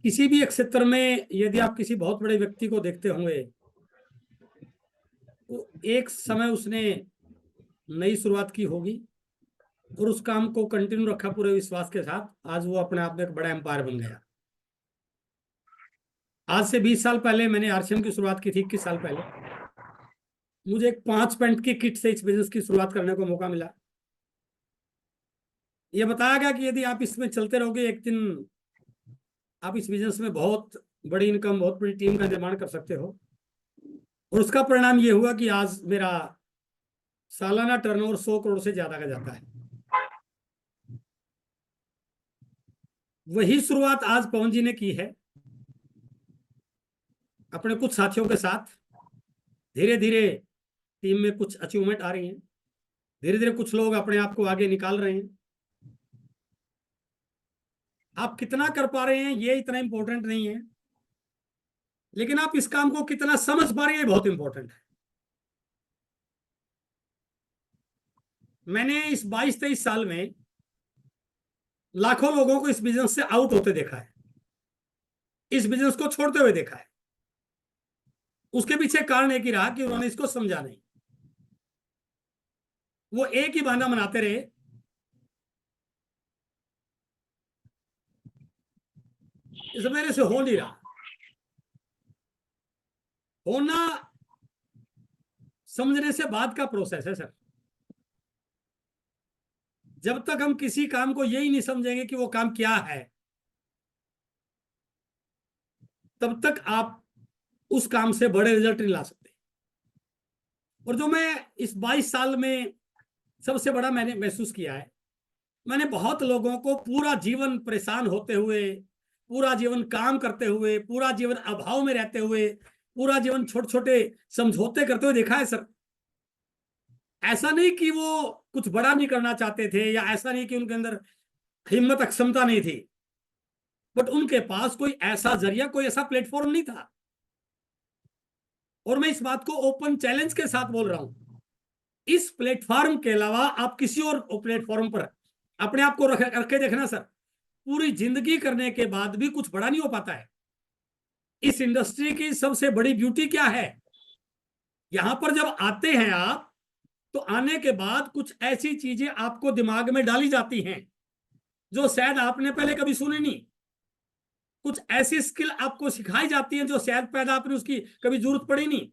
किसी भी एक क्षेत्र में यदि आप किसी बहुत बड़े व्यक्ति को देखते होंगे तो एक समय उसने नई शुरुआत की होगी और उस काम को कंटिन्यू रखा पूरे विश्वास के साथ। आज वो अपने आप में एक बड़ा एम्पायर बन गया। आज से 20 साल पहले मैंने आरसीएम की शुरुआत की थी। 21 साल पहले मुझे एक 5 पेंट की किट से इस बिजनेस की शुरुआत करने को मौका मिला। ये बताया गया कि यदि आप इसमें चलते रहोगे एक दिन आप इस बिजनेस में बहुत बड़ी इनकम, बहुत बड़ी टीम का निर्माण कर सकते हो। और उसका परिणाम ये हुआ कि आज मेरा सालाना टर्नओवर 100 करोड़ से ज्यादा का जाता है। वही शुरुआत आज पवन जी ने की है अपने कुछ साथियों के साथ। धीरे धीरे टीम में कुछ अचीवमेंट आ रही हैं, धीरे धीरे कुछ लोग अपने आप को आगे निकाल रहे हैं। आप कितना कर पा रहे हैं ये इतना इंपॉर्टेंट नहीं है, लेकिन आप इस काम को कितना समझ पा रहे हैं ये बहुत इंपॉर्टेंट है। मैंने इस 22-23 साल में लाखों लोगों को इस बिजनेस से आउट होते देखा है, इस बिजनेस को छोड़ते हुए देखा है। उसके पीछे कारण एक ही रहा कि उन्होंने इसको समझा नहीं। वो एक ही बहाना बनाते रहे, इस मेरे से हो नहीं रहा। होना समझने से बाद का प्रोसेस है सर। जब तक हम किसी काम को यही नहीं समझेंगे कि वो काम क्या है, तब तक आप उस काम से बड़े रिजल्ट नहीं ला सकते। और जो मैं इस 22 साल में सबसे बड़ा मैंने महसूस किया है, मैंने बहुत लोगों को पूरा जीवन परेशान होते हुए, पूरा जीवन काम करते हुए, पूरा जीवन अभाव में रहते हुए, पूरा जीवन छोटे छोटे समझौते करते हुए देखा है सर। ऐसा नहीं कि वो कुछ बड़ा नहीं करना चाहते थे, या ऐसा नहीं कि उनके अंदर हिम्मत अक्षमता नहीं थी, बट उनके पास कोई ऐसा जरिया, कोई ऐसा प्लेटफॉर्म नहीं था। और मैं इस बात को ओपन चैलेंज के साथ बोल रहा हूं, इस प्लेटफॉर्म के अलावा आप किसी और प्लेटफॉर्म पर अपने आप को रख के देखना सर, पूरी जिंदगी करने के बाद भी कुछ बड़ा नहीं हो पाता है। इस इंडस्ट्री की सबसे बड़ी ब्यूटी क्या है, यहां पर जब आते हैं आप, तो आने के बाद कुछ ऐसी चीजें आपको दिमाग में डाली जाती हैं जो शायद आपने पहले कभी सुनी नहीं। कुछ ऐसी स्किल आपको सिखाई जाती है जो शायद पैदा आपने उसकी कभी जरूरत पड़ी नहीं।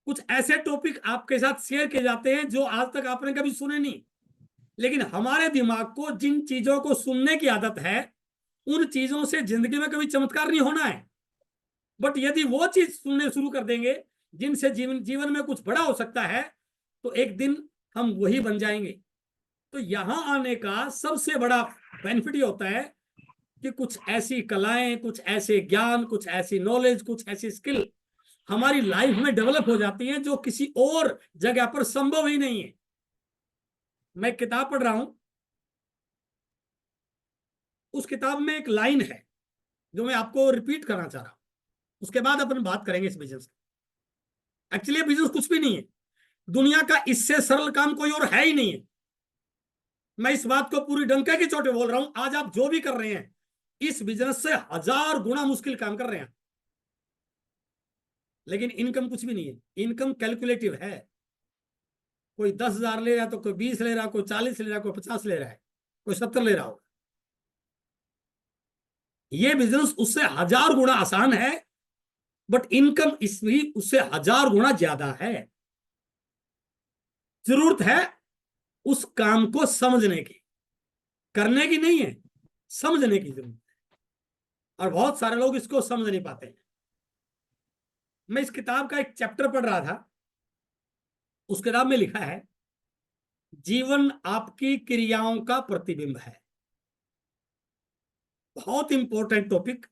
कुछ ऐसे टॉपिक आपके साथ शेयर किए जाते हैं जो आज तक आपने कभी सुने नहीं। लेकिन हमारे दिमाग को जिन चीजों को सुनने की आदत है, उन चीजों से जिंदगी में कभी चमत्कार नहीं होना है। बट यदि वो चीज सुनने शुरू कर देंगे जिनसे जीवन में कुछ बड़ा हो सकता है, तो एक दिन हम वही बन जाएंगे। तो यहां आने का सबसे बड़ा बेनिफिट ये होता है कि कुछ ऐसी कलाएं, कुछ ऐसे ज्ञान, कुछ ऐसी नॉलेज, कुछ ऐसी स्किल हमारी लाइफ में डेवलप हो जाती हैं जो किसी और जगह पर संभव ही नहीं है। मैं किताब पढ़ रहा हूं, उस किताब में एक लाइन है जो मैं आपको रिपीट करना चाह रहा हूं, उसके बाद अपन बात करेंगे इस बिजनेस की। एक्चुअली बिजनेस कुछ भी नहीं है, दुनिया का इससे सरल काम कोई और है ही नहीं है। मैं इस बात को पूरी डंके की चोट बोल रहा हूं। आज आप जो भी कर रहे हैं इस बिजनेस से 1000 गुना मुश्किल काम कर रहे हैं, लेकिन इनकम कुछ भी नहीं है। इनकम कैलकुलेटिव है। कोई 10,000 ले रहा है तो कोई 20 ले रहा है, कोई 40 ले रहा है, कोई 50 ले रहा है, कोई 70 ले रहा होगा। ये बिजनेस उससे 1000 गुना आसान है, बट इनकम इसमें उससे 1000 गुना ज्यादा है। जरूरत है उस काम को समझने की, करने की नहीं है, समझने की जरूरत है। और बहुत सारे लोग इसको समझ नहीं पाते हैं। मैं इस किताब का एक चैप्टर पढ़ रहा था, उस किताब में लिखा है जीवन आपकी क्रियाओं का प्रतिबिंब है। बहुत इंपॉर्टेंट टॉपिक।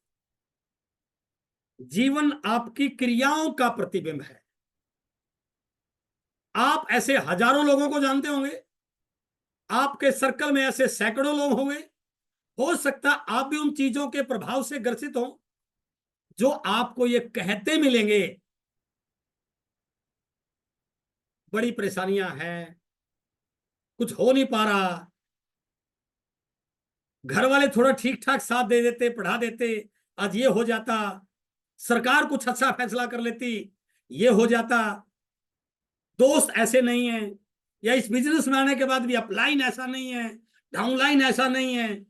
जीवन आपकी क्रियाओं का प्रतिबिंब है। आप ऐसे हजारों लोगों को जानते होंगे, आपके सर्कल में ऐसे सैकड़ों लोग होंगे, हो सकता आप भी उन चीजों के प्रभाव से ग्रसित हो जो आपको ये कहते मिलेंगे बड़ी परेशानियां हैं, कुछ हो नहीं पा रहा, घर वाले थोड़ा ठीक ठाक साथ दे देते, पढ़ा देते, आज ये हो जाता, सरकार कुछ अच्छा फैसला कर लेती, ये हो जाता, दोस्त ऐसे नहीं है, या इस बिजनेस में आने के बाद भी अपलाइन ऐसा नहीं है, डाउनलाइन ऐसा नहीं है।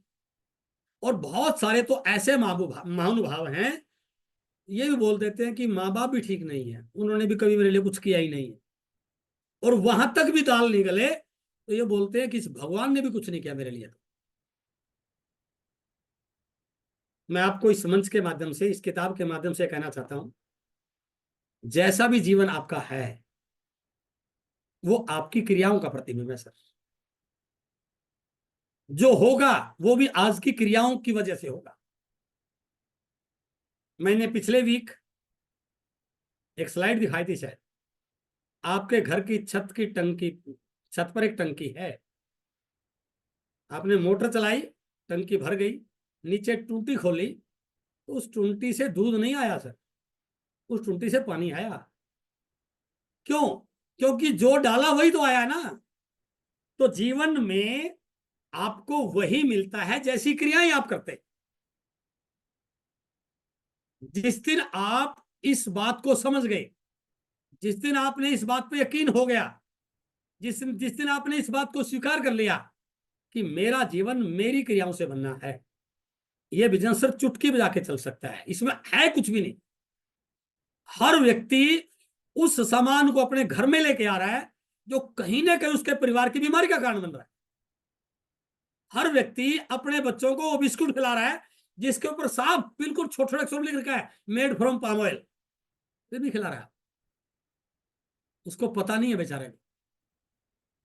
और बहुत सारे तो ऐसे महानुभाव हैं, ये भी बोल देते हैं कि माँ बाप भी ठीक नहीं है, उन्होंने भी कभी मेरे लिए कुछ किया ही नहीं है। और वहां तक भी दाल निकले तो ये बोलते हैं कि इस भगवान ने भी कुछ नहीं किया मेरे लिए। तो मैं आपको इस मंच के माध्यम से, इस किताब के माध्यम से कहना चाहता हूं, जैसा भी जीवन आपका है वो आपकी क्रियाओं का प्रतिबिंब है सर। जो होगा वो भी आज की क्रियाओं की वजह से होगा। मैंने पिछले वीक एक स्लाइड दिखाई थी शायद, आपके घर की छत की टंकी, छत पर एक टंकी है, आपने मोटर चलाई, टंकी भर गई, नीचे टूटी खोली तो उस टूटी से दूध नहीं आया सर, उस टूटी से पानी आया। क्यों? क्योंकि जो डाला वही तो आया ना। तो जीवन में आपको वही मिलता है जैसी क्रियाएं आप करते हैं। जिस दिन आप इस बात को समझ गए, जिस दिन आपने इस बात पर यकीन हो गया, जिस दिन आपने इस बात को स्वीकार कर लिया कि मेरा जीवन मेरी क्रियाओं से बनना है, यह बिजनेस सिर्फ चुटकी बजा के चल सकता है, इसमें है कुछ भी नहीं। हर व्यक्ति उस सामान को अपने घर में लेके आ रहा है जो कहीं ना कहीं उसके परिवार की बीमारी का कारण बन रहा है। हर व्यक्ति अपने बच्चों को वो बिस्कुट खिला रहा है जिसके ऊपर साफ बिल्कुल छोटे छोटे अक्षरों में लिख रखा है मेड फ्रॉम पाम ऑयल, फिर भी खिला रहा है। उसको पता नहीं है बेचारे को,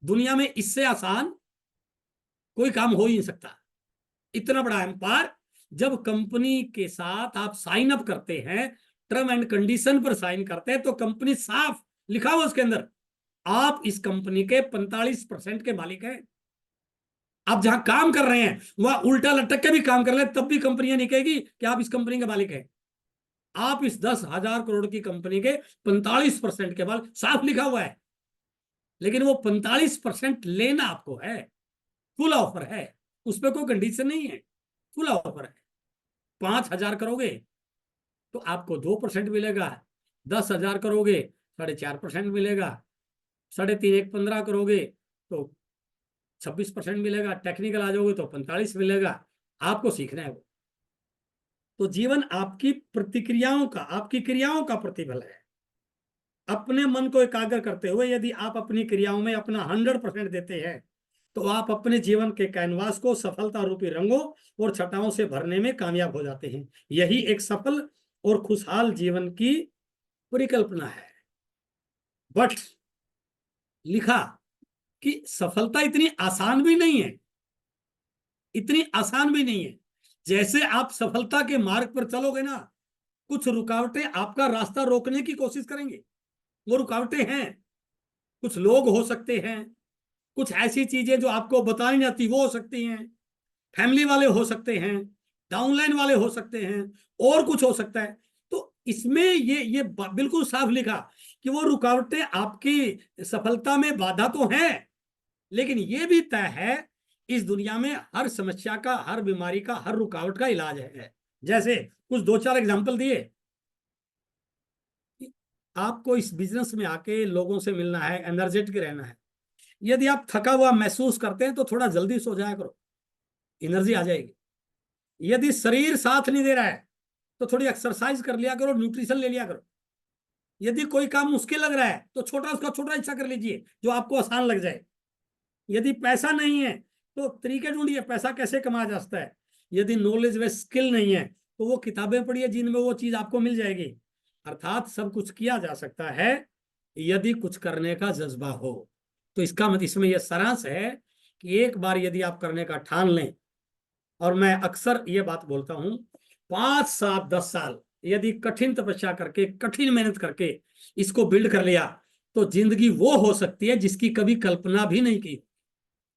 दुनिया में इससे आसान कोई काम हो ही नहीं सकता। इतना बड़ा एम्पायर, जब कंपनी के साथ आप साइन अप करते हैं, टर्म एंड कंडीशन पर साइन करते हैं, तो कंपनी साफ लिखा हुआ उसके अंदर आप इस कंपनी के 45% के मालिक हैं। आप जहां काम कर रहे हैं वहां उल्टा लटक के भी काम कर ले तब भी कंपनियां नहीं कहेगी कि आप इस कंपनी के मालिक हैं। आप इस 10,000 करोड़ की कंपनी के 45% के मालिक, साफ लिखा हुआ है। लेकिन वो 45% लेना आपको है, फुल ऑफर है, उस पर कोई कंडीशन नहीं है, फुल ऑफर है। 5,000 करोगे तो आपको 2% मिलेगा, 10,000 करोगे 4.5% मिलेगा, 3.5 एक 15 करोगे तो 26% मिलेगा, टेक्निकल आ जाओगे तो 45 मिलेगा। आपको सीखना है वो। तो जीवन आपकी प्रतिक्रियाओं का, आपकी क्रियाओं का प्रतिफल है। अपने मन को एकाग्र करते हुए यदि आप अपनी क्रियाओं में अपना 100% देते हैं तो आप अपने जीवन के कैनवास को सफलता रूपी रंगों और छटाओं से भरने में कामयाब हो जाते हैं। यही एक सफल और खुशहाल जीवन की परिकल्पना है। बट लिखा कि सफलता इतनी आसान भी नहीं है, इतनी आसान भी नहीं है। जैसे आप सफलता के मार्ग पर चलोगे ना, कुछ रुकावटें आपका रास्ता रोकने की कोशिश करेंगे। वो रुकावटें हैं, कुछ लोग हो सकते हैं, कुछ ऐसी चीजें जो आपको बताई नहीं जाती वो हो सकती हैं, फैमिली वाले हो सकते हैं, डाउनलाइन वाले हो सकते हैं, और कुछ हो सकता है। तो इसमें ये बिल्कुल साफ लिखा कि वो रुकावटें आपकी सफलता में बाधा तो हैं, लेकिन ये भी तय है इस दुनिया में हर समस्या का, हर बीमारी का, हर रुकावट का इलाज है। जैसे कुछ 2-4 एग्जाम्पल दिए। आपको इस बिजनेस में आके लोगों से मिलना है, एनर्जेटिक रहना है। यदि आप थका हुआ महसूस करते हैं तो थोड़ा जल्दी सो जाया करो, एनर्जी आ जाएगी। यदि शरीर साथ नहीं दे रहा है तो थोड़ी एक्सरसाइज कर लिया करो, न्यूट्रिशन ले लिया करो। यदि कोई काम मुश्किल लग रहा है तो उसका छोटा हिस्सा कर लीजिए जो आपको आसान लग जाए। यदि पैसा नहीं है तो तरीके ढूंढिए पैसा कैसे कमाया जा सकता है। यदि नॉलेज व स्किल नहीं है तो वो किताबें पढ़िए जिनमें वो चीज आपको मिल जाएगी। अर्थात सब कुछ किया जा सकता है यदि कुछ करने का जज्बा हो। तो इसका मतलब इसमें यह सारांश है कि एक बार यदि आप करने का ठान लें, और मैं अक्सर ये बात बोलता हूं, 5, 7, 10 साल यदि कठिन तपस्या करके, कठिन मेहनत करके इसको बिल्ड कर लिया तो जिंदगी वो हो सकती है जिसकी कभी कल्पना भी नहीं की।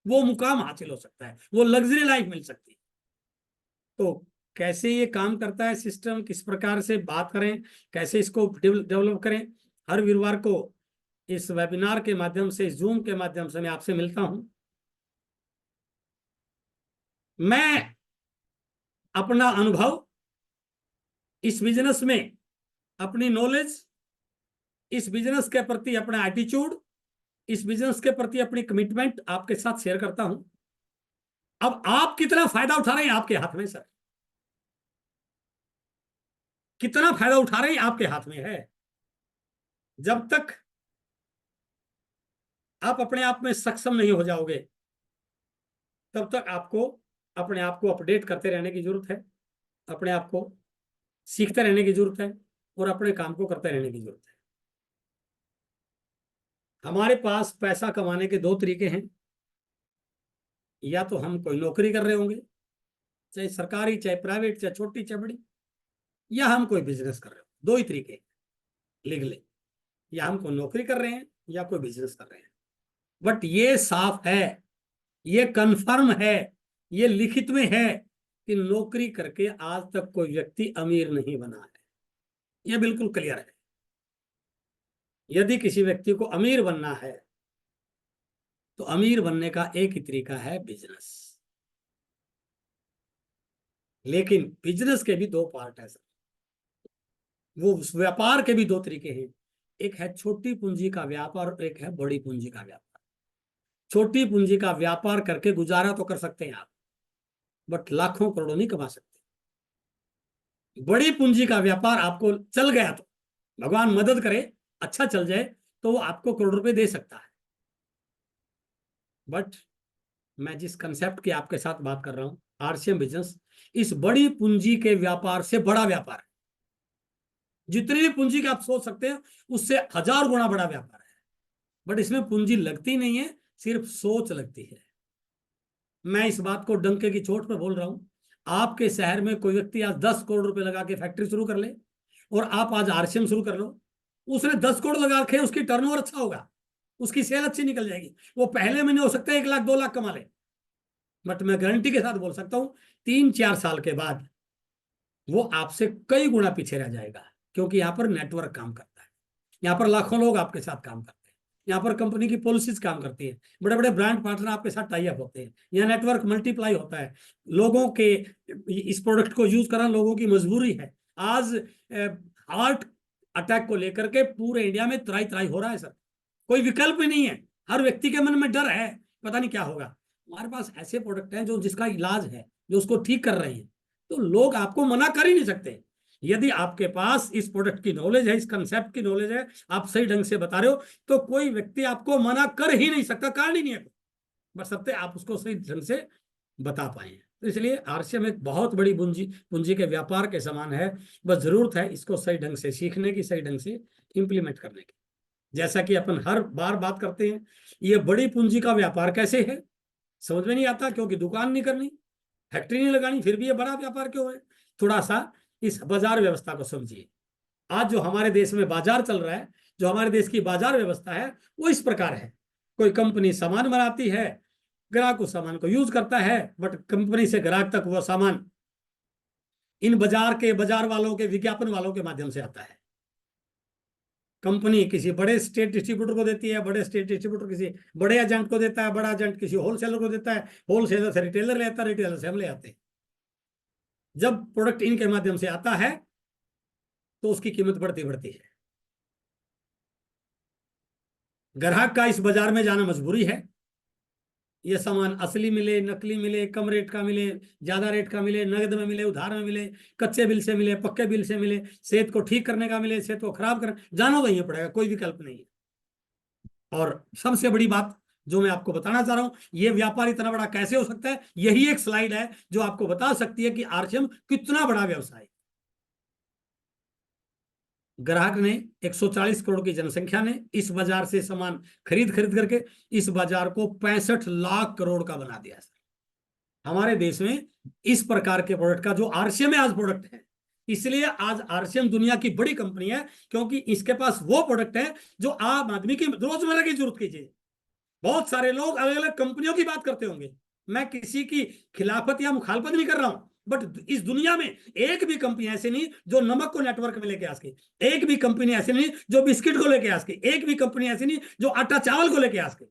वो मुकाम हासिल हो सकता है, वो लग्जरी लाइफ मिल सकती है। तो कैसे ये काम करता है सिस्टम, किस प्रकार से बात करें, कैसे इसको डेवलप करें, हर वीरवार को इस वेबिनार के माध्यम से, जूम के माध्यम से मैं आपसे मिलता हूं। मैं अपना अनुभव इस बिजनेस में अपनी नॉलेज, इस बिजनेस के प्रति अपना एटीट्यूड, इस बिजनेस के प्रति अपनी कमिटमेंट आपके साथ शेयर करता हूं। अब आप कितना फायदा उठा रहे हैं आपके हाथ में सर, कितना फायदा उठा रहे हैं आपके हाथ में है। जब तक आप अपने आप में सक्षम नहीं हो जाओगे तब तक आपको अपने आप को अपडेट करते रहने की जरूरत है, अपने आप को सीखते रहने की जरूरत है और अपने काम को करते रहने की जरूरत है। हमारे पास पैसा कमाने के दो तरीके हैं, या तो हम कोई नौकरी कर रहे होंगे, चाहे सरकारी चाहे प्राइवेट चाहे छोटी चाहे बड़ी, या हम कोई बिजनेस कर रहे हो। दो ही तरीके लीगली, या हम कोई नौकरी कर रहे हैं या कोई बिजनेस कर रहे हैं। बट ये साफ है, ये कंफर्म है, ये लिखित में है कि नौकरी करके आज तक कोई व्यक्ति अमीर नहीं बना है। ये बिल्कुल क्लियर है। यदि किसी व्यक्ति को अमीर बनना है तो अमीर बनने का एक ही तरीका है, बिजनेस। लेकिन बिजनेस के भी दो पार्ट है सर, वो व्यापार के भी दो तरीके हैं। एक है छोटी पूंजी का व्यापार और एक है बड़ी पूंजी का व्यापार। छोटी पूंजी का व्यापार करके गुजारा तो कर सकते हैं आप, बट लाखों करोड़ों नहीं कमा सकते। बड़ी पूंजी का व्यापार आपको चल गया तो भगवान मदद करे, अच्छा चल जाए तो वो आपको करोड़ रुपए दे सकता है। बट मैं जिस कंसेप्ट की आपके साथ बात कर रहा हूं, आरसीएम बिजनेस, इस बड़ी पूंजी के व्यापार से बड़ा व्यापार है। जितनी भी पूंजी का आप सोच सकते हैं उससे 1000 गुना बड़ा व्यापार है। बट इसमें पूंजी लगती नहीं है, सिर्फ सोच लगती है। मैं इस बात को डंके की चोट पर बोल रहा हूं। आपके शहर में कोई व्यक्ति आज 10 करोड़ रुपए लगा के फैक्ट्री शुरू कर ले और आप आज आरसीएम शुरू कर लो, उसने 10 करोड़ लगा रखे, उसकी टर्नओवर अच्छा होगा, उसकी सेल अच्छी निकल जाएगी। वो पहले महीने हो सकता है 1 लाख 2 लाख कमा ले, बट मैं गारंटी के साथ बोल सकता हूं 3-4 साल के बाद वो आपसे कई गुना पीछे रह जाएगा। क्योंकि यहाँ पर नेटवर्क काम करता है, यहाँ पर लाखों लोग आपके साथ काम करते हैं, यहाँ पर कंपनी की पॉलिसीज काम करती है, बड़े बड़े ब्रांड पार्टनर आपके साथ टाई अप होते हैं, यहाँ नेटवर्क मल्टीप्लाई होता है। लोगों के इस प्रोडक्ट को यूज करना लोगों की मजबूरी है। आज हार्ट अटैक को लेकर के पूरे इंडिया में त्राई त्राई हो रहा है सर, कोई विकल्प ही नहीं है। हर व्यक्ति के मन में डर है, पता नहीं क्या होगा। हमारे पास ऐसे प्रोडक्ट हैं जो जिसका इलाज है, जो उसको ठीक कर रहे हैं, तो लोग आपको मना कर ही नहीं सकते। यदि आपके पास इस प्रोडक्ट की नॉलेज है, इस कंसेप्ट की नॉलेज है, आप सही ढंग से बता रहे हो, तो कोई व्यक्ति आपको मना कर ही नहीं सकता, कारण ही नहीं है। बस सबसे आप उसको सही ढंग से बता पाए। तो इसलिए आरसीएम एक बहुत बड़ी पूंजी पूंजी के व्यापार के समान है। बस जरूरत है इसको सही ढंग से सीखने की, सही ढंग से इंप्लीमेंट करने की। जैसा कि अपन हर बार बात करते हैं, ये बड़ी पूंजी का व्यापार कैसे है समझ में नहीं आता, क्योंकि दुकान नहीं करनी, फैक्ट्री नहीं लगानी, फिर भी ये बड़ा व्यापार क्यों है। थोड़ा सा इस बाजार व्यवस्था को समझिए। आज जो हमारे देश में बाजार चल रहा है, जो हमारे देश की बाजार व्यवस्था है, वो इस प्रकार है। कोई कंपनी सामान बनाती है, ग्राहक उस सामान को यूज करता है, बट कंपनी से ग्राहक तक वो सामान इन बाजार वालों के, विज्ञापन वालों के माध्यम से आता है। कंपनी किसी बड़े स्टेट डिस्ट्रीब्यूटर को देती है, बड़े स्टेट डिस्ट्रीब्यूटर किसी बड़े एजेंट को देता है, बड़ा एजेंट किसी होलसेलर को देता है, होलसेलर से रिटेलर लेता है, रिटेलर से हम ले आते हैं। जब प्रोडक्ट इनके माध्यम से आता है तो उसकी कीमत बढ़ती बढ़ती है। ग्राहक का इस बाजार में जाना मजबूरी है। ये सामान असली मिले, नकली मिले, कम रेट का मिले, ज्यादा रेट का मिले, नगद में मिले, उधार में मिले, कच्चे बिल से मिले, पक्के बिल से मिले, सेहत को ठीक करने का मिले, सेहत को खराब करने, जाना वही पड़ेगा, कोई विकल्प नहीं है। और सबसे बड़ी बात जो मैं आपको बताना चाह रहा हूं, ये व्यापार इतना बड़ा कैसे हो सकता है, यही एक स्लाइड है जो आपको बता सकती है कि आरसीएम कितना बड़ा व्यवसाय है। ग्राहक ने 140 करोड़ की जनसंख्या ने इस बाजार से सामान खरीद खरीद करके इस बाजार को 65 लाख करोड़ का बना दिया। हमारे देश में इस प्रकार के प्रोडक्ट का जो आरसीएम में आज प्रोडक्ट है, इसलिए आज आरसीएम दुनिया की बड़ी कंपनी है, क्योंकि इसके पास वो प्रोडक्ट है जो आम आदमी की रोजमर्रा की जरूरत की चीज। बहुत सारे लोग अलग अलग कंपनियों की बात करते होंगे, मैं किसी की खिलाफत या मुखालफत नहीं कर रहा हूं, बट इस दुनिया में एक भी कंपनी ऐसी नहीं जो नमक को नेटवर्क में लेके आ सके, एक भी कंपनी ऐसी नहीं जो बिस्किट को लेके आ सके, एक भी कंपनी ऐसी नहीं जो आटा चावल को लेके आ सके।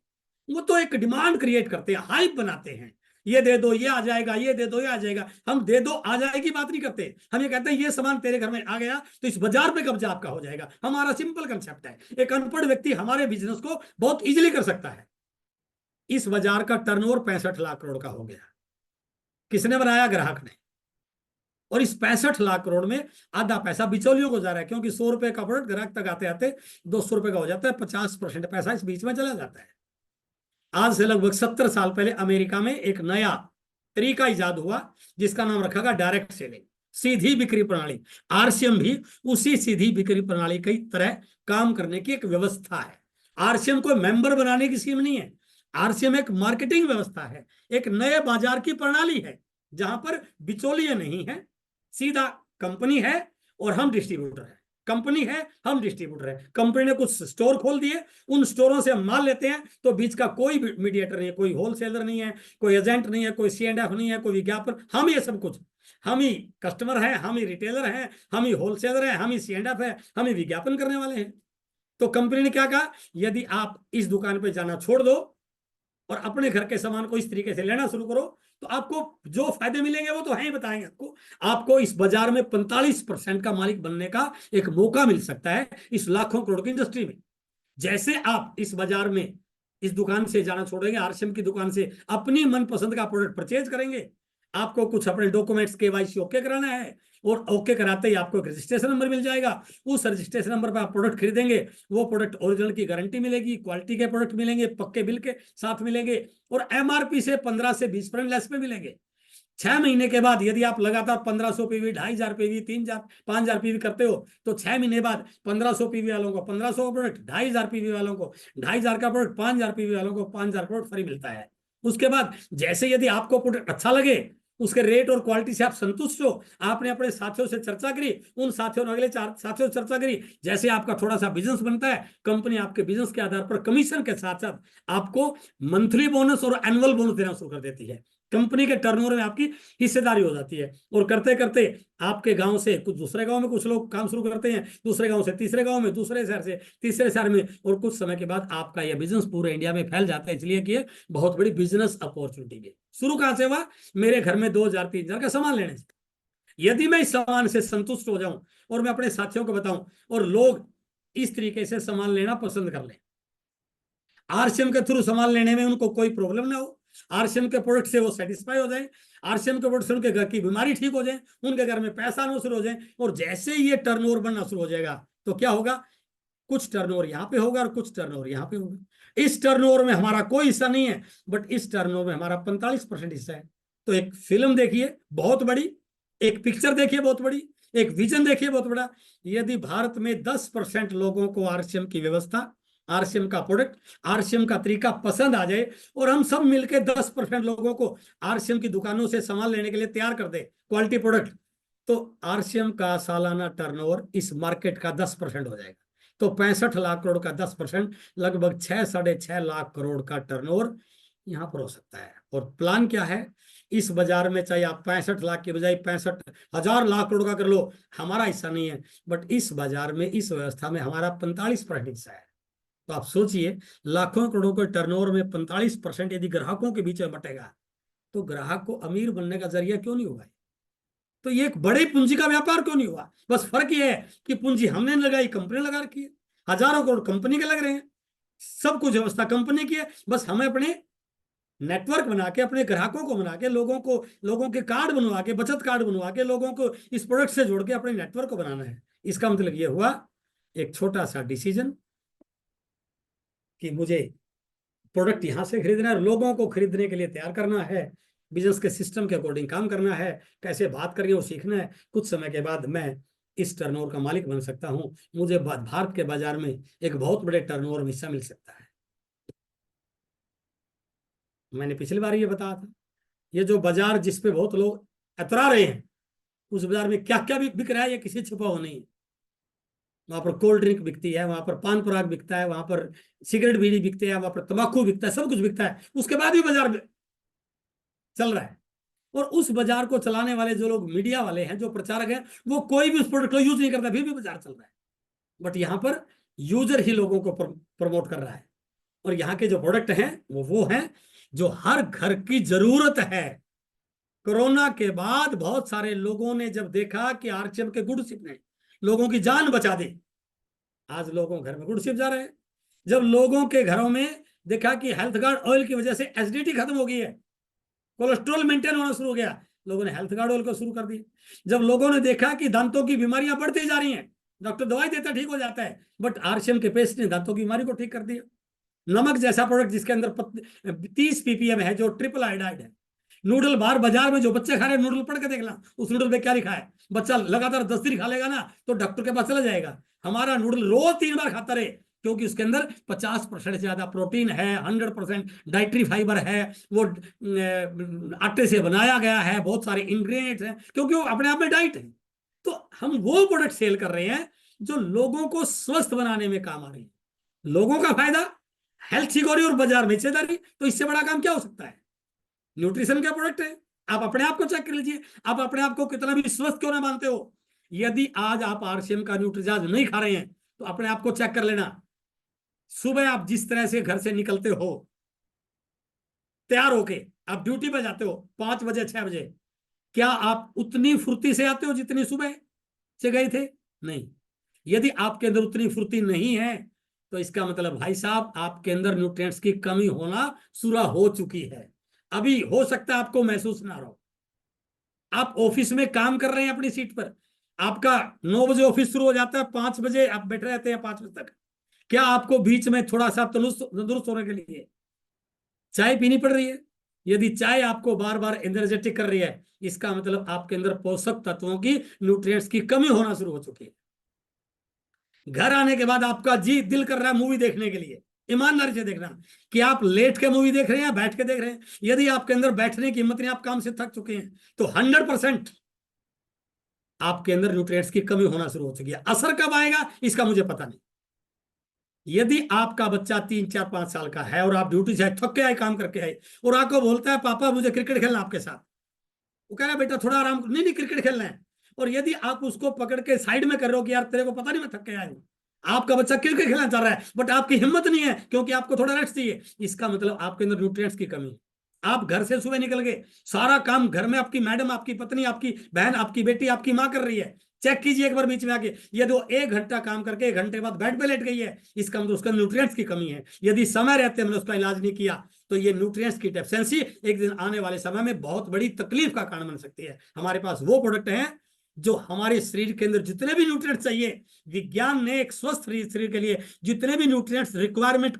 वो तो एक डिमांड क्रिएट करते हैं, हाइप बनाते हैं, ये दे दो ये आ जाएगा, ये दे दो ये आ जाएगा। हम दे दो आ जाएगी बात नहीं करते, हम ये कहते हैं ये सामान तेरे घर में आ गया तो इस बाजार पे कब्जा आपका हो जाएगा। हमारा सिंपल कंसेप्ट है। एक अनपढ़ व्यक्ति हमारे बिजनेस को बहुत इजीली कर सकता है। इस बाजार का टर्नओवर 65 लाख करोड़ का हो गया। किसने बनाया? ग्राहक ने। और इस 65 लाख करोड़ में आधा पैसा बिचौलियों को जा रहा है, क्योंकि 100 रुपए का प्रोडक्ट ग्राहक तक आते आते 200 रुपए का हो जाता है। 50% पैसा इस बीच में चला जाता है। आज से लगभग 70 साल पहले अमेरिका में एक नया तरीका इजाद हुआ जिसका नाम रखा गया डायरेक्ट सेलिंग, सीधी बिक्री प्रणाली। आरसीएम भी उसी सीधी बिक्री प्रणाली की तरह काम करने की एक व्यवस्था है। आरसीएम कोई मेंबर बनाने की स्कीम नहीं है। आरसीएम एक मार्केटिंग व्यवस्था है, एक नए बाजार की प्रणाली है जहां पर बिचौलिए नहीं है, सीधा कंपनी है और हम डिस्ट्रीब्यूटर है। कंपनी है, हम डिस्ट्रीब्यूटर है। कंपनी ने कुछ स्टोर खोल दिए, उन स्टोरों से हम माल लेते हैं, तो बीच का कोई मीडिएटर नहीं है, कोई होलसेलर नहीं है, कोई एजेंट नहीं है, कोई C&F नहीं है, कोई विज्ञापन। हम ये सब कुछ, हम ही कस्टमर है, हम ही रिटेलर है, हम ही होलसेलर है, हम ही C&F है, हम ही विज्ञापन करने वाले हैं। तो कंपनी ने क्या कहा, यदि आप इस दुकान पर जाना छोड़ दो और अपने घर के सामान को इस तरीके से लेना शुरू करो तो आपको जो फायदे मिलेंगे वो तो है ही बताएंगे आपको। आपको इस बाजार में 45% का मालिक बनने का एक मौका मिल सकता है इस लाखों करोड़ की इंडस्ट्री में। जैसे आप इस बाजार में इस दुकान से जाना छोड़ेंगे, आरसीएम की दुकान से अपनी मनपसंद का प्रोडक्ट परचेज करेंगे, आपको कुछ अपने डॉक्यूमेंट्स KYC ओके कराना है और ओके कराते ही आपको एक रजिस्ट्रेशन नंबर मिल जाएगा। उस रजिस्ट्रेशन नंबर पर आप प्रोडक्ट खरीदेंगे, वो प्रोडक्ट ओरिजिनल की गारंटी मिलेगी, क्वालिटी के प्रोडक्ट मिलेंगे, पक्के बिल के साथ मिलेंगे और MRP से 15 से 20% लेस में मिलेंगे। 6 महीने के बाद यदि आप लगातार 1500 PV, 2500 PV, 3000, 5000 PV करते हो तो 6 महीने बाद 1500 PV वालों को 1500 का प्रोडक्ट, 2500 PV वालों को 2500 का प्रोडक्ट, 5000 PV वालों को 5000 प्रोडक्ट फ्री मिलता है। उसके बाद जैसे यदि आपको प्रोडक्ट अच्छा लगे, उसके रेट और क्वालिटी से आप संतुष्ट हो, आपने अपने साथियों से चर्चा करी, उन साथियों ने अगले 4 साथियों से चर्चा करी, जैसे आपका थोड़ा सा बिजनेस बनता है, कंपनी आपके बिजनेस के आधार पर कमीशन के साथ साथ आपको मंथली बोनस और एनुअल बोनस देना शुरू कर देती है। कंपनी के टर्नओवर में आपकी हिस्सेदारी हो जाती है और करते करते आपके गांव से कुछ दूसरे गांव में कुछ लोग काम शुरू करते हैं, दूसरे गांव से तीसरे गांव में, दूसरे शहर से तीसरे शहर में, और कुछ समय के बाद आपका यह बिजनेस पूरे इंडिया में फैल जाता है। इसलिए कि बहुत बड़ी बिजनेस अपॉर्चुनिटी है। शुरू कहां से हुआ? मेरे घर में 2000-3000 का सामान लेने से। यदि मैं इस सामान से संतुष्ट हो जाऊं और मैं अपने साथियों को बताऊं और लोग इस तरीके से सामान लेना पसंद कर लें, आरसीएम के थ्रू सामान लेने में उनको कोई प्रॉब्लम ना हो, आरसीएम के प्रोडक्ट से वो सेटिस्फाई हो जाए, आरसीएम के प्रोडक्ट से उनके घर की बीमारी ठीक हो जाए, उनके घर में पैसा आना शुरू हो जाए, और जैसे ये टर्नओवर बनना शुरू हो जाएगा तो क्या होगा, कुछ टर्नओवर यहाँ पे होगा और कुछ टर्नओवर यहाँ पे होगा। इस टर्नओवर में हमारा कोई हिस्सा नहीं है, बट इस टर्नओवर में हमारा 45% हिस्सा है। तो एक फिल्म देखिए बहुत बड़ी, एक पिक्चर देखिए बहुत बड़ी, एक विजन देखिए बहुत बड़ा। यदि भारत में 10% लोगों को आरसीएम की व्यवस्था, आरसीएम का प्रोडक्ट, आरसीएम का तरीका पसंद आ जाए और हम सब मिलकर 10% लोगों को आरसीएम की दुकानों से सामान लेने के लिए तैयार कर दे क्वालिटी प्रोडक्ट, तो आरसीएम का सालाना टर्नओवर इस मार्केट का 10% हो जाएगा। तो 65 लाख करोड़ का 10% लगभग 6-6.5 लाख करोड़ का टर्नओवर यहां पर हो सकता है। और प्लान क्या है, इस बाजार में चाहे आप 65 लाख के बजाय 65,000 लाख करोड़ का कर लो, हमारा हिस्सा नहीं है, बट इस बाजार में, इस व्यवस्था में हमारा 45% हिस्सा है। तो आप सोचिए, लाखों करोड़ों के टर्नओवर में 45% यदि ग्राहकों के बीच में बटेगा तो ग्राहक को अमीर बनने का जरिया क्यों नहीं होगा? तो ये एक बड़े पूंजी का व्यापार क्यों नहीं हुआ? बस फर्क ये है कि पूंजी हमने लगाई, कंपनी लगा रखी है, हजारों करोड़ कंपनी के लग रहे हैं, सब कुछ व्यवस्था कंपनी की है, बस हमें अपने नेटवर्क बना के, अपने ग्राहकों को बना के, लोगों के कार्ड बनवा के, बचत कार्ड बनवा के, लोगों को इस प्रोडक्ट से जोड़ के अपने नेटवर्क को बनाना है। इसका मतलब ये हुआ, एक छोटा सा डिसीजन कि मुझे प्रोडक्ट यहां से खरीदना है, लोगों को खरीदने के लिए तैयार करना है, बिजनेस के सिस्टम के अकॉर्डिंग काम करना है, कैसे बात करिए वो सीखना है। कुछ समय के बाद मैं इस टर्नओवर का मालिक बन सकता हूं, मुझे भारत के बाजार में एक बहुत बड़े टर्नओवर में हिस्सा मिल सकता है। मैंने पिछली बार ये बताया था, ये जो बाजार जिस पे बहुत लोग अतरा रहे हैं, उस बाजार में क्या क्या बिक रहा है ये किसी छुपा हुआ नहीं है। वहां पर कोल्ड ड्रिंक बिकती है, वहां पर पान पराग बिकता है, वहां पर सिगरेट बीड़ी बिकते हैं, वहां पर तंबाकू बिकता है, सब कुछ बिकता है, उसके बाद भी बाजार चल रहा है। और उस बाजार को चलाने वाले जो लोग मीडिया वाले हैं, जो प्रचारक हैं, वो कोई भी उस प्रोडक्ट को यूज नहीं करता, फिर भी बाजार चल रहा है। बट यहाँ पर यूजर ही लोगों को प्रमोट कर रहा है, और यहाँ के जो प्रोडक्ट हैं वो हैं जो हर घर की जरूरत है। कोरोना के बाद बहुत सारे लोगों ने जब देखा कि आरसीएम के गुड शिप ने लोगों की जान बचा दी, आज लोगों के घर में गुड शिप जा रहे हैं। जब लोगों के घरों में देखा कि हेल्थ गार्ड ऑयल की वजह से एसिडिटी खत्म हो गई है, कोलेस्ट्रॉल मेंटेन होना शुरू हो गया, लोगों ने हेल्थ गार्ड ऑयल को शुरू कर दिया। जब लोगों ने देखा कि दांतों की बीमारियां बढ़ती जा रही हैं, डॉक्टर दवाई देता ठीक हो जाता है, बट आरसीएम के पेस्ट ने दांतों की बीमारी को ठीक कर दिया। नमक जैसा प्रोडक्ट जिसके अंदर 30 ppm है, जो ट्रिपल आयोडाइड है। नूडल बाहर बाजार में जो बच्चे खा रहे हैं, नूडल पढ़ के देखना उस नूडल में क्या लिखा है। बच्चा लगातार 10 दिन खा लेगा ना तो डॉक्टर के पास चला जाएगा। हमारा नूडल रोज 3 बार खाता रहे, क्योंकि उसके अंदर 50% से ज्यादा प्रोटीन है, 100% डाइटरी फाइबर है, वो आटे से बनाया गया है, बहुत सारे इंग्रेडिएंट्स हैं, क्योंकि वो अपने आप में डाइट है। तो हम वो प्रोडक्ट सेल कर रहे हैं जो लोगों को स्वस्थ बनाने में काम आ रही है। लोगों का फायदा, हेल्थ सिक्योरिटी और बाजार में हिस्सेदारी, तो इससे बड़ा काम क्या हो सकता है। न्यूट्रिशन का प्रोडक्ट है, आप अपने आप को चेक कर लीजिए, आप अपने आप को कितना भी स्वस्थ क्यों ना मानते हो। यदि आज आप आरसीएम का न्यूट्रीजाज नहीं खा रहे हैं तो अपने आप को चेक कर लेना। सुबह आप जिस तरह से घर से निकलते हो तैयार होके, आप ड्यूटी पर जाते हो 5 बजे 6 बजे, क्या आप उतनी फुर्ती से आते हो जितनी सुबह से गए थे? नहीं। यदि आपके अंदर उतनी फुर्ती नहीं है तो इसका मतलब भाई साहब आपके अंदर न्यूट्रिएंट्स की कमी होना शुरू हो चुकी है। अभी हो सकता है आपको महसूस ना हो। आप ऑफिस में काम कर रहे हैं अपनी सीट पर, आपका 9 बजे ऑफिस शुरू हो जाता है, 5 बजे आप बैठे रहते हैं 5 बजे तक। क्या आपको बीच में थोड़ा सा तंदुरुस्त होने के लिए चाय पीनी पड़ रही है? यदि चाय आपको बार बार एनर्जेटिक कर रही है, इसका मतलब आपके अंदर पोषक तत्वों की, न्यूट्रिएंट्स की कमी होना शुरू हो चुकी है। घर आने के बाद आपका जी दिल कर रहा है मूवी देखने के लिए, ईमानदारी से देखना कि आप लेट के मूवी देख रहे हैं या बैठ के देख रहे हैं। यदि आपके अंदर बैठने की हिम्मत नहीं, आप काम से थक चुके हैं, तो 100% आपके अंदर न्यूट्रिएंट्स की कमी होना शुरू हो चुकी है। असर कब आएगा इसका मुझे पता नहीं। यदि आपका बच्चा 3 4 5 साल का है और आप ड्यूटी से थक के आए, काम करके आए, और आपको बोलता है पापा मुझे क्रिकेट खेलना आपके साथ, वो कह रहा है बेटा थोड़ा आराम, नहीं नहीं क्रिकेट खेलना है। और यदि आप उसको पकड़ के साइड में कर रहे हो कि यार तेरे को पता नहीं मैं थक के आया हूं, आपका बच्चा क्रिकेट खेलना चाह रहा है बट आपकी हिम्मत नहीं है क्योंकि आपको थोड़ा रेस्ट चाहिए, इसका मतलब आपके अंदर न्यूट्रिएंट्स की कमी है। आप घर से सुबह निकल गए, सारा काम घर में आपकी मैडम, आपकी पत्नी, आपकी बहन, आपकी बेटी, आपकी माँ कर रही है, चेक कीजिए एक बार बीच में आके। यदि वो 1 घंटा काम करके 1 घंटे बाद बेड पे लेट गई है, इसका मतलब उसका न्यूट्रिएंट्स की कमी है। यदि समय रहते हमने उसका इलाज नहीं किया तो ये न्यूट्रिएंट्स की डेफिशिएंसी एक दिन आने वाले समय में बहुत बड़ी तकलीफ का कारण बन सकती है। हमारे पास वो प्रोडक्ट है जो हमारे शरीर के अंदर जितने भी न्यूट्रिएंट्स चाहिए, विज्ञान ने एक स्वस्थ शरीर के लिए जितने भी न्यूट्रिएंट्स रिक्वायरमेंट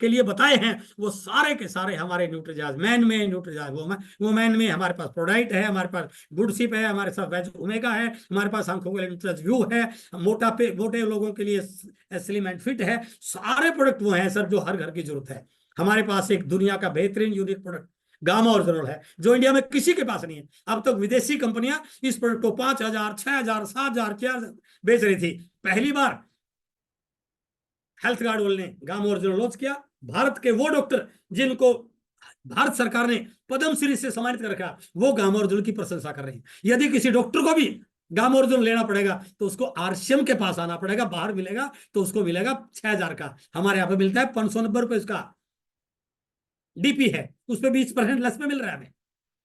के लिए बताए हैं, वो सारे के सारे हमारे न्यूट्रीजाज मैन में, न्यूट्रीजाज वोमैन में हमारे पास प्रोडाइट है, हमारे पास गुड शिप है, हमारे साथ वेज ओमेगा है, हमारे पास आंखों के लिए व्यू है, मोटे लोगों के लिए स्लिम एंड फिट है। सारे प्रोडक्ट वो हैं सर जो हर घर की जरूरत है। हमारे पास एक दुनिया का बेहतरीन यूनिक प्रोडक्ट गामा ओरिजिनल है जो इंडिया में किसी के पास नहीं है। अब तक विदेशी कंपनियां इस प्रोडक्ट को 5,000 6,000 7,000 4,000 बेच रही थी। पहली बार हेल्थ गार्ड ने गामा ओरिजिनल लॉन्च किया। भारत के वो डॉक्टर जिनको भारत सरकार ने पद्मश्री से सम्मानित कर रखा, वो गामा ओरिजिनल की प्रशंसा कर रहे हैं। यदि किसी डॉक्टर को भी गामा ओरिजिनल लेना पड़ेगा तो उसको आरसीएम के पास आना पड़ेगा, बाहर मिलेगा तो उसको मिलेगा 6,000 का, हमारे यहाँ पे मिलता है 590 रुपए उसका डीपी है, उस पर 20% लेस में मिल रहा है हमें।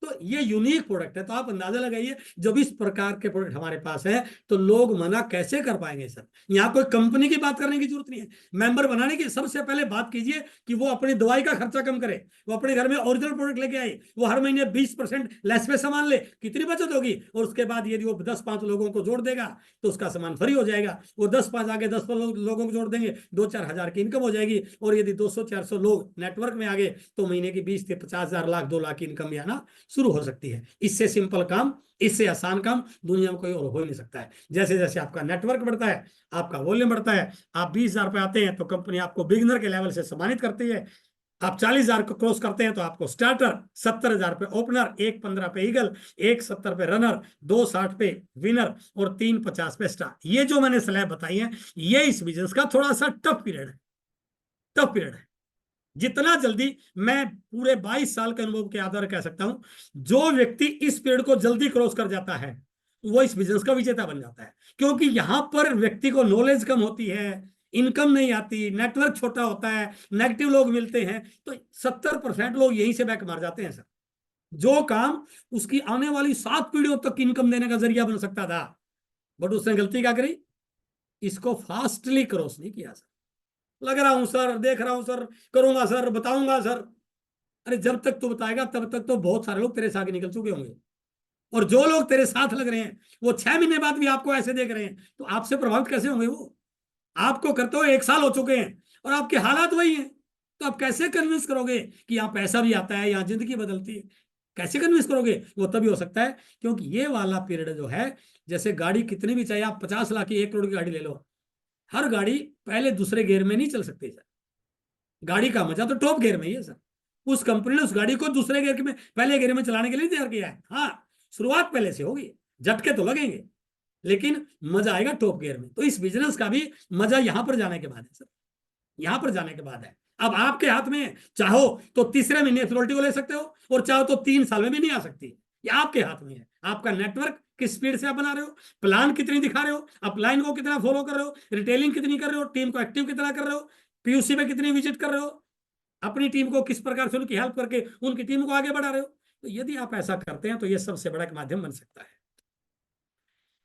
तो ये यूनिक प्रोडक्ट है, तो आप अंदाजा लगाइए जब इस प्रकार के प्रोडक्ट हमारे पास है तो लोग मना कैसे कर पाएंगे सर। यहाँ कोई कंपनी की बात करने की जरूरत नहीं है, मेंबर बनाने की सबसे पहले बात कीजिए कि वो अपनी दवाई का खर्चा कम करे, वो अपने घर में ओरिजिनल प्रोडक्ट लेके आए, वो हर महीने 20% लेस पे सामान ले, कितनी बचत होगी। और उसके बाद यदि वो 10-5 लोगों को जोड़ देगा तो उसका सामान फ्री हो जाएगा। वो 10-5 आगे 10 लोगों को जोड़ देंगे, 2-4 हजार की इनकम हो जाएगी। और यदि 200-400 लोग नेटवर्क में आ गए तो महीने की 20 से 50 हजार, लाख 2 लाख की इनकम भी आना शुरू हो सकती है। इससे सिंपल काम, इससे आसान काम दुनिया में कोई और हो ही नहीं सकता है। जैसे जैसे आपका नेटवर्क बढ़ता है, आपका वॉल्यूम बढ़ता है, आप 20,000 पे आते हैं तो कंपनी आपको बिगिनर के लेवल से सम्मानित करती है। आप 40,000 को क्रॉस करते हैं तो आपको स्टार्टर, 70,000 पे ओपनर, 115 पे ईगल, 170 पे रनर, 260 पे विनर और 350 पे स्टार। ये जो मैंने स्लैब बताई है ये इस बिजनेस का थोड़ा सा टफ पीरियड है, टफ पीरियड है। जितना जल्दी, मैं पूरे 22 साल के अनुभव के आधार कह सकता हूं, जो व्यक्ति इस पीरियड को जल्दी क्रॉस कर जाता है वो इस बिजनेस का विजेता बन जाता है। क्योंकि यहां पर व्यक्ति को नॉलेज कम होती है, इनकम नहीं आती, नेटवर्क छोटा होता है, नेगेटिव लोग मिलते हैं, तो 70% लोग यहीं से बैक मार जाते हैं सर। जो काम उसकी आने वाली 7 पीढ़ियों तक इनकम देने का जरिया बन सकता था, बट उसने गलती क्या करी, इसको फास्टली क्रॉस नहीं किया सर। लग रहा हूं सर, देख रहा हूं सर, करूंगा सर, बताऊंगा सर। अरे जब तक तू बताएगा तब तक तो बहुत सारे लोग तेरे से आगे निकल चुके होंगे, और जो लोग तेरे साथ लग रहे हैं वो 6 महीने बाद भी आपको ऐसे देख रहे हैं, तो आपसे प्रभावित कैसे होंगे वो? आपको करते हुए 1 साल हो चुके हैं और आपके हालात वही हैं, तो आप कैसे कन्विंस करोगे कि यहाँ पैसा भी आता है, यहाँ जिंदगी बदलती है? कैसे कन्विंस करोगे? वो तभी हो सकता है क्योंकि ये वाला पीरियड जो है, जैसे गाड़ी कितनी भी, चाहे आप 50 लाख की 1 करोड़ की गाड़ी ले लो, हर गाड़ी पहले दूसरे गियर में नहीं चल सकती सर। गाड़ी का मजा तो टॉप गियर में ही है सर। उस कंपनी ने उस गाड़ी को दूसरे गियर में, पहले गियर में चलाने के लिए तैयार किया है। हाँ, शुरुआत पहले से होगी, झटके तो लगेंगे, लेकिन मजा आएगा टॉप गियर में। तो इस बिजनेस का भी मजा यहां पर जाने के बाद है सर, यहां पर जाने के बाद है। अब आपके हाथ में, चाहो तो तीसरे महीने अथॉरिटी को ले सकते हो, और चाहो तो 3 साल में भी नहीं आ सकती। ये आपके हाथ में है। आपका नेटवर्क किस स्पीड से आप बना रहे हो, प्लान कितनी दिखा रहे हो, अपलाइन को कितना फॉलो कर रहे हो, रिटेलिंग कितनी कर रहे हो, टीम को एक्टिव कितना कर रहे हो, पीयूसी में कितनी विजिट कर रहे हो, अपनी टीम को किस प्रकार से उनकी हेल्प करके उनकी टीम को आगे बढ़ा रहे हो। तो यदि आप ऐसा करते हैं तो यह सबसे बड़ा एक माध्यम बन सकता है।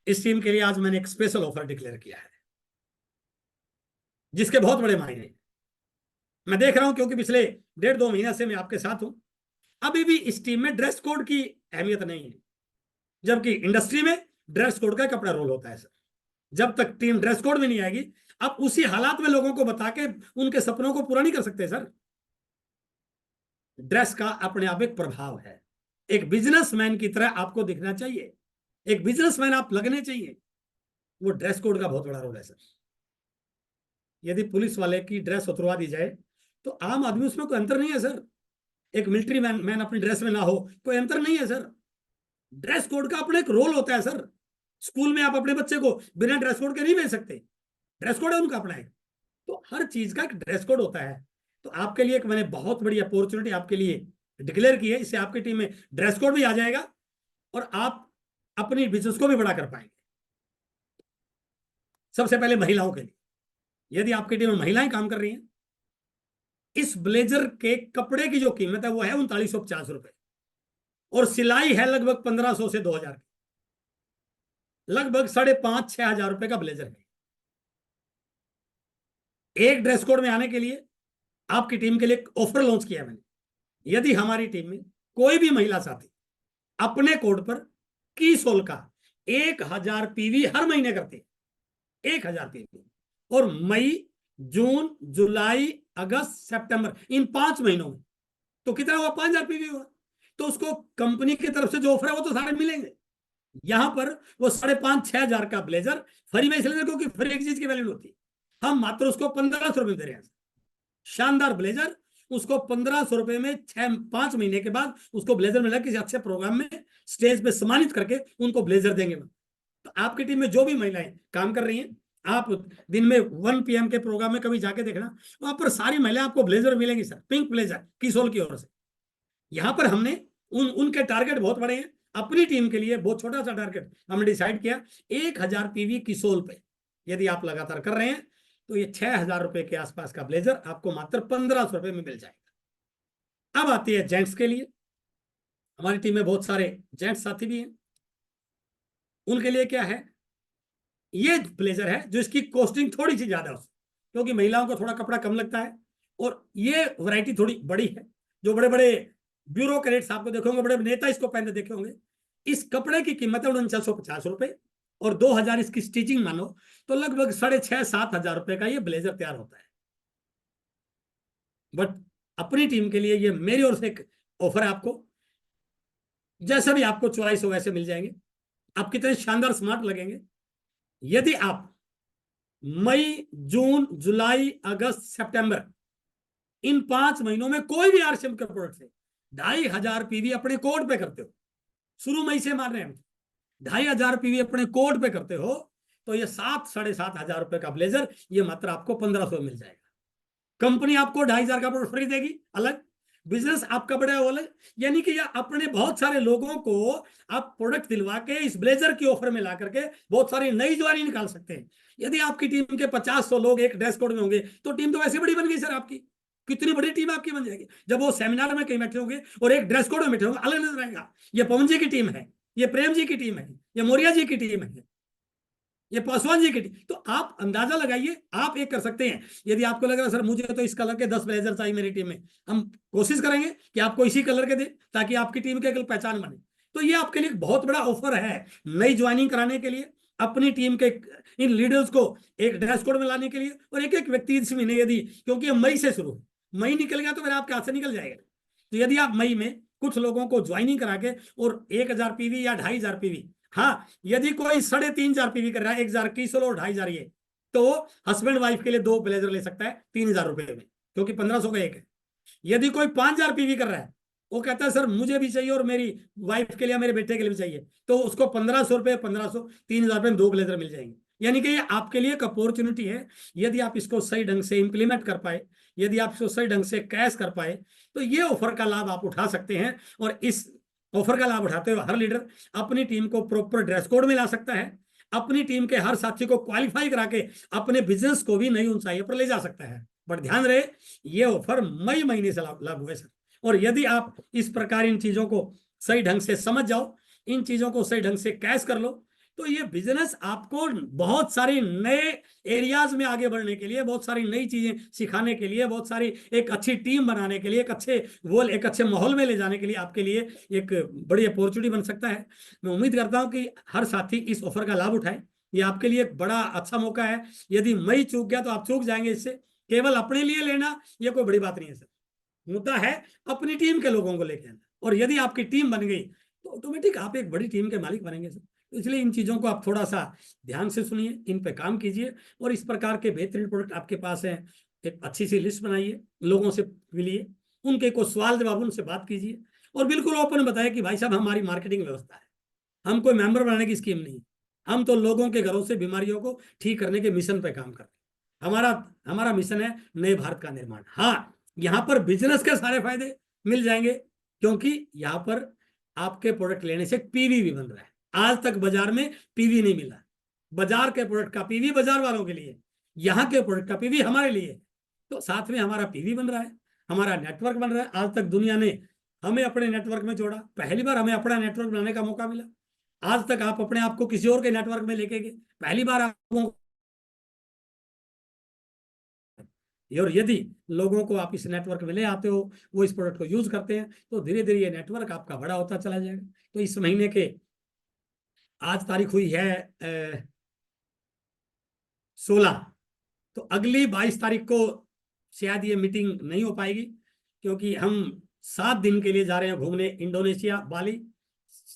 इस टीम के लिए आज मैंने एक स्पेशल ऑफर डिक्लेयर किया है, जिसके बहुत बड़े मायने हैं। मैं देख रहा हूं, क्योंकि पिछले 1.5-2 महीने से मैं आपके साथ हूं, अभी भी इस टीम में ड्रेस कोड की अहमियत नहीं है, जबकि इंडस्ट्री में ड्रेस कोड का कपड़ा रोल होता है सर। जब तक टीम ड्रेस कोड में नहीं आएगी, आप उसी हालात में लोगों को बता के उनके सपनों को पूरा नहीं कर सकते सर। ड्रेस का अपने आप एक प्रभाव है। एक बिजनेसमैन की तरह आपको दिखना चाहिए, एक बिजनेसमैन आप लगने चाहिए, वो ड्रेस कोड का बहुत बड़ा रोल है सर। यदि पुलिस वाले की ड्रेस उतरवा दी जाए तो आम आदमी उसमें कोई अंतर नहीं है सर। एक मिलिट्री मैन अपनी ड्रेस में ना हो, कोई अंतर नहीं है सर। ड्रेस कोड का अपना एक रोल होता है सर। स्कूल में आप अपने बच्चे को बिना ड्रेस कोड के नहीं भेज सकते, ड्रेस कोड है उनका अपना है। तो हर चीज का एक ड्रेस कोड होता है। तो आपके लिए एक मैंने बहुत बड़ी अपॉर्चुनिटी आपके लिए डिक्लेयर की है। इससे आपकी टीम में ड्रेस कोड भी आ जाएगा और आप अपनी बिजनेस को भी बड़ा कर पाएंगे। सबसे पहले महिलाओं के लिए, यदि आपकी टीम में महिलाएं काम कर रही हैं, इस ब्लेजर के कपड़े की जो कीमत है वो है 3950 रुपए, और सिलाई है लगभग 1500 से 2000 की, लगभग 5,500-6,000 रुपए का ब्लेजर है। एक ड्रेस कोड में आने के लिए आपकी टीम के लिए एक ऑफर लॉन्च किया मैंने। यदि हमारी टीम में कोई भी महिला साथी अपने कोड पर की सोल का 1000 पीवी हर महीने करते हैं, 1000 पीवी, और मई, जून, जुलाई, अगस्त, सितंबर, इन 5 महीनों में, तो कितना हुआ? 5000 पीवी हुआ। तो उसको कंपनी की तरफ से जो ऑफर है वो तो सारे मिलेंगे। यहां पर वो 5,500-6,000 का ब्लेजर फ्री में इसलिए, क्योंकि फ्री एक चीज की वैल्यू होती है। हम मात्र उसको 1500 रुपए दे रहे हैं। शानदार ब्लेजर, उसको 1500 रुपए में 5 महीने के बाद उसको ब्लेजर मिला, किसी अच्छे प्रोग्राम में स्टेज पे सम्मानित करके उनको ब्लेजर देंगे। तो आपकी टीम में जो भी महिलाएं काम कर रही हैं, आप दिन में 1 PM के प्रोग्राम में कभी जाके देखना, वहां पर सारी महिलाएं आपको ब्लेजर मिलेंगी सर, पिंक ब्लेजर किसोल की ओर से। यहां पर हमने उनके टारगेट बहुत बड़े हैं। अपनी टीम के लिए बहुत छोटा सा टारगेट हमने डिसाइड किया, 1000 पीवी किसोल पे यदि आप लगातार कर रहे हैं तो ये 6,000 रुपए के आसपास का ब्लेजर आपको मात्र 1500 रुपए में मिल जाएगा। अब आती है जेंट्स के लिए। हमारी टीम में बहुत सारे जेंट्स साथी भी हैं। उनके लिए क्या है, ये ब्लेजर है जो इसकी कॉस्टिंग थोड़ी सी ज्यादा है, क्योंकि महिलाओं को थोड़ा कपड़ा कम लगता है, और ये वैरायटी थोड़ी बड़ी है। जो बड़े बड़े ब्यूरोक्रेट्स आपको देखे होंगे, बड़े नेता इसको पहनते देखे होंगे। इस कपड़े की कीमत है 4950 रुपए, और 2000 इसकी स्टिचिंग मानो तो लगभग 6,500-7,000 रुपए का ये ब्लेजर तैयार होता है। बट अपनी टीम के लिए ये मेरी ओर से एक ऑफर है आपको, जैसा भी आपको चॉइस हो वैसे मिल जाएंगे। आप कितने शानदार स्मार्ट लगेंगे यदि आप मई, जून, जुलाई, अगस्त, सितंबर, इन 5 महीनों में कोई भी आरसीएम के प्रोडक्ट से 2,500 पीवी अपने कोड पे करते हो। शुरू मई से मार रहे हैं, 2,500 पीवी अपने कोड पे करते हो, तो ये 7,500 रुपए का ब्लेजर ये मात्र आपको 1500 मिल जाएगा। कंपनी आपको 2,500 का प्रोडक्ट फ्री देगी अलग, बिजनेस आपका बड़ा वाला, यानी कि अपने बहुत सारे लोगों को आप प्रोडक्ट दिलवा के इस ब्लेजर की ऑफर में ला करके बहुत सारी नई ज्वाइनिंग निकाल सकते हैं। यदि आपकी टीम के 50-100 लोग एक ड्रेस कोड में होंगे तो टीम तो वैसे बड़ी बन गई सर आपकी। कितनी बड़ी टीम आपकी बन जाएगी जब वो सेमिनार में कहीं बैठे होंगे और एक ड्रेस कोड में बैठे होंगे, अलग नजर आएगा। ये पवन जी की टीम है, ये प्रेम जी की टीम है, ये मौर्या जी की टीम है, ये पासवान जी की टीम। तो आप अंदाजा लगाइए, आप एक कर सकते हैं। यदि आपको लग रहा है सर मुझे तो इस कलर के 10 ब्लेजर चाहिए मेरी टीम में, हम कोशिश करेंगे कि आपको इसी कलर के दे ताकि आपकी टीम की एक पहचान बने। तो ये आपके लिए बहुत बड़ा ऑफर है नई ज्वाइनिंग कराने के लिए, अपनी टीम के इन लीडर्स को एक ड्रेस कोड में लाने के लिए। और एक एक व्यक्ति इस महीने यदि, क्योंकि ये मई से शुरू, मई निकल गया तो फिर आपके हाथ से निकल जाएगा। तो यदि आप मई में कुछ लोगों को ज्वाइनिंग करा के और 1000 पीवी या 2500 पीवी, हाँ यदि कोई 3500 पीवी कर रहा है, 1000 की सोलो और 2500 ये, तो हस्बैंड वाइफ के लिए 2 ब्लेजर ले सकता है 3000 रुपए में, क्योंकि 1500 का एक है। यदि कोई 5000 पीवी कर रहा है, वो कहता है सर मुझे भी चाहिए और मेरी वाइफ के लिए, मेरे बेटे के लिए भी चाहिए, तो उसको 1500 रुपए, 1500, 3000 रुपए में 2 ब्लेजर मिल जाएंगे। यानी कि ये आपके लिए एक अपॉर्चुनिटी है। यदि आप इसको सही ढंग से इंप्लीमेंट कर पाए, यदि आप इसको सही ढंग से कैश कर पाए, तो ये ऑफर का लाभ आप उठा सकते हैं। और इस ऑफर का लाभ उठाते हुए हर लीडर अपनी टीम को प्रॉपर ड्रेस कोड में ला सकता है, अपनी टीम के हर साथी को क्वालिफाई करा के अपने बिजनेस को भी नई ऊंचाइयों पर ले जा सकता है। बट ध्यान रहे, ये ऑफर मई महीने से लागू है सर। और यदि आप इस प्रकार इन चीजों को सही ढंग से समझ जाओ, इन चीजों को सही ढंग से कैश कर लो, तो ये बिजनेस आपको बहुत सारी नए एरियाज में आगे बढ़ने के लिए, बहुत सारी नई चीजें सिखाने के लिए, बहुत सारी एक अच्छी टीम बनाने के लिए, एक अच्छे माहौल में ले जाने के लिए आपके लिए एक बड़ी अपॉर्चुनिटी बन सकता है। मैं उम्मीद करता हूं कि हर साथी इस ऑफर का लाभ उठाए। ये आपके लिए एक बड़ा अच्छा मौका है। यदि मई चूक गया तो आप चूक जाएंगे इससे। केवल अपने लिए लेना ये कोई बड़ी बात नहीं है सर, मुद्दा है अपनी टीम के लोगों को लेकर आना। और यदि आपकी टीम बन गई तो ऑटोमेटिक आप एक बड़ी टीम के मालिक बनेंगे सर। तो इसलिए इन चीजों को आप थोड़ा सा ध्यान से सुनिए, इन पे काम कीजिए, और इस प्रकार के बेहतरीन प्रोडक्ट आपके पास है, एक अच्छी सी लिस्ट बनाइए, लोगों से मिलिए, उनके को सवाल जवाब उनसे बात कीजिए, और बिल्कुल ओपन बताए कि भाई साहब हमारी मार्केटिंग व्यवस्था है, हम कोई मेंबर बनाने की स्कीम नहीं, हम तो लोगों के घरों से बीमारियों को ठीक करने के मिशन पे काम कर रहे हैं। हमारा हमारा मिशन है नए भारत का निर्माण। हाँ, यहाँ पर बिजनेस के सारे फायदे मिल जाएंगे, क्योंकि यहाँ पर आपके प्रोडक्ट लेने से पीवी भी बन रहा है। आज तक बाजार में पीवी नहीं मिला, बाजार के प्रोडक्ट का पीवी बाजार वालों के लिए, यहाँ के प्रोडक्ट का पीवी हमारे लिए। तो साथ में हमारा पीवी बन रहा है, हमारा नेटवर्क बन रहा है। आज तक दुनिया ने हमें अपने नेटवर्क में जोड़ा, पहली बार हमें अपना नेटवर्क बनाने का मौका मिला। आज तक आप अपने आप को किसी और के नेटवर्क में लेके गए, पहली बार आपको। और यदि लोगों को आप इस नेटवर्क में ले आते हो, वो इस प्रोडक्ट को यूज करते हैं, तो धीरे धीरे ये नेटवर्क आपका बड़ा होता चला जाएगा। तो इस महीने के आज तारीख हुई है 16, तो अगली 22 तारीख को शायद ये मीटिंग नहीं हो पाएगी, क्योंकि हम 7 दिन के लिए जा रहे हैं घूमने इंडोनेशिया, बाली।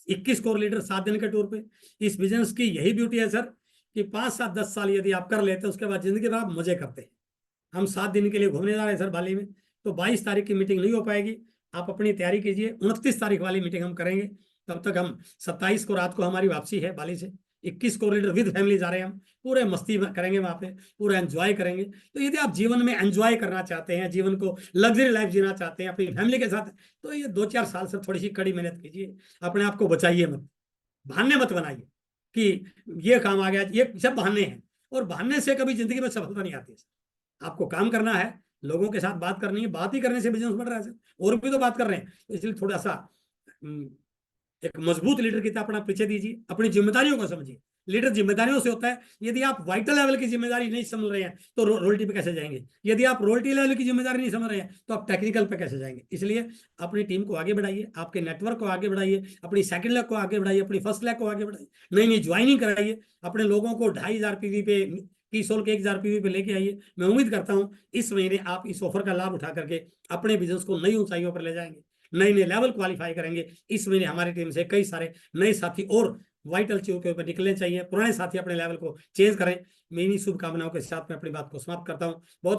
21 कोर लीडर 7 दिन के टूर पे। इस बिजनेस की यही ब्यूटी है सर कि 5 7 10 साल यदि आप कर लेते हैं, उसके बाद जिंदगी भर आप मजे करते हैं। हम 7 दिन के लिए घूमने जा रहे हैं सर बाली में, तो 22 तारीख की मीटिंग नहीं हो पाएगी। आप अपनी तैयारी कीजिए, 29 तारीख वाली मीटिंग हम करेंगे। तब तक हम 27 को रात को हमारी वापसी है बाली से। 21 को लीडर विद फैमिली जा रहे हैं हम, पूरे मस्ती करेंगे वहां पे, पूरा एंजॉय करेंगे। तो यदि आप जीवन में एंजॉय करना चाहते हैं, जीवन को लग्जरी लाइफ जीना चाहते हैं अपनी फैमिली के साथ, तो ये 2-4 साल से थोड़ी सी कड़ी मेहनत कीजिए, अपने आप को बचाइए मत, बहाने मत बनाइए कि ये काम आ गया। ये सब बहाने हैं, और बहाने से कभी जिंदगी में सफलता नहीं आती है। आपको काम करना है, लोगों के साथ बात करनी है, बात ही करने से बिजनेस बढ़ रहा है सर, और भी तो बात कर रहे हैं। तो इसलिए थोड़ा सा एक मजबूत लीडर की तरह अपना पीछे दीजिए, अपनी जिम्मेदारियों को समझिए। लीडर जिम्मेदारियों से होता है। यदि आप वाइटल लेवल की जिम्मेदारी नहीं समझ रहे हैं तो रोल्टी पे कैसे जाएंगे? यदि आप रोल्टी लेवल की जिम्मेदारी नहीं समझ रहे हैं तो आप टेक्निकल पे कैसे जाएंगे? इसलिए अपनी टीम को आगे बढ़ाइए, आपके नेटवर्क को आगे बढ़ाइए, अपनी सेकंड लेग को आगे बढ़ाइए, अपनी फर्स्ट लेग को आगे बढ़ाइए, नई नई ज्वाइनिंग कराइए, अपने लोगों को 2500 पीवी पे की सोल के 1000 पीवी पे लेके आइए। मैं उम्मीद करता हूं इस महीने आप इस ऑफर का लाभ उठा करके अपने बिजनेस को नई ऊंचाइयों पर ले जाएंगे, नए नए लेवल क्वालिफाई करेंगे। इस महीने हमारी टीम से कई सारे नए साथी और वाइटल चीजों के ऊपर निकलने चाहिए, पुराने साथी अपने लेवल को चेंज करें। मेरी शुभकामनाओं के साथ मैं अपनी बात को समाप्त करता हूं। बहुत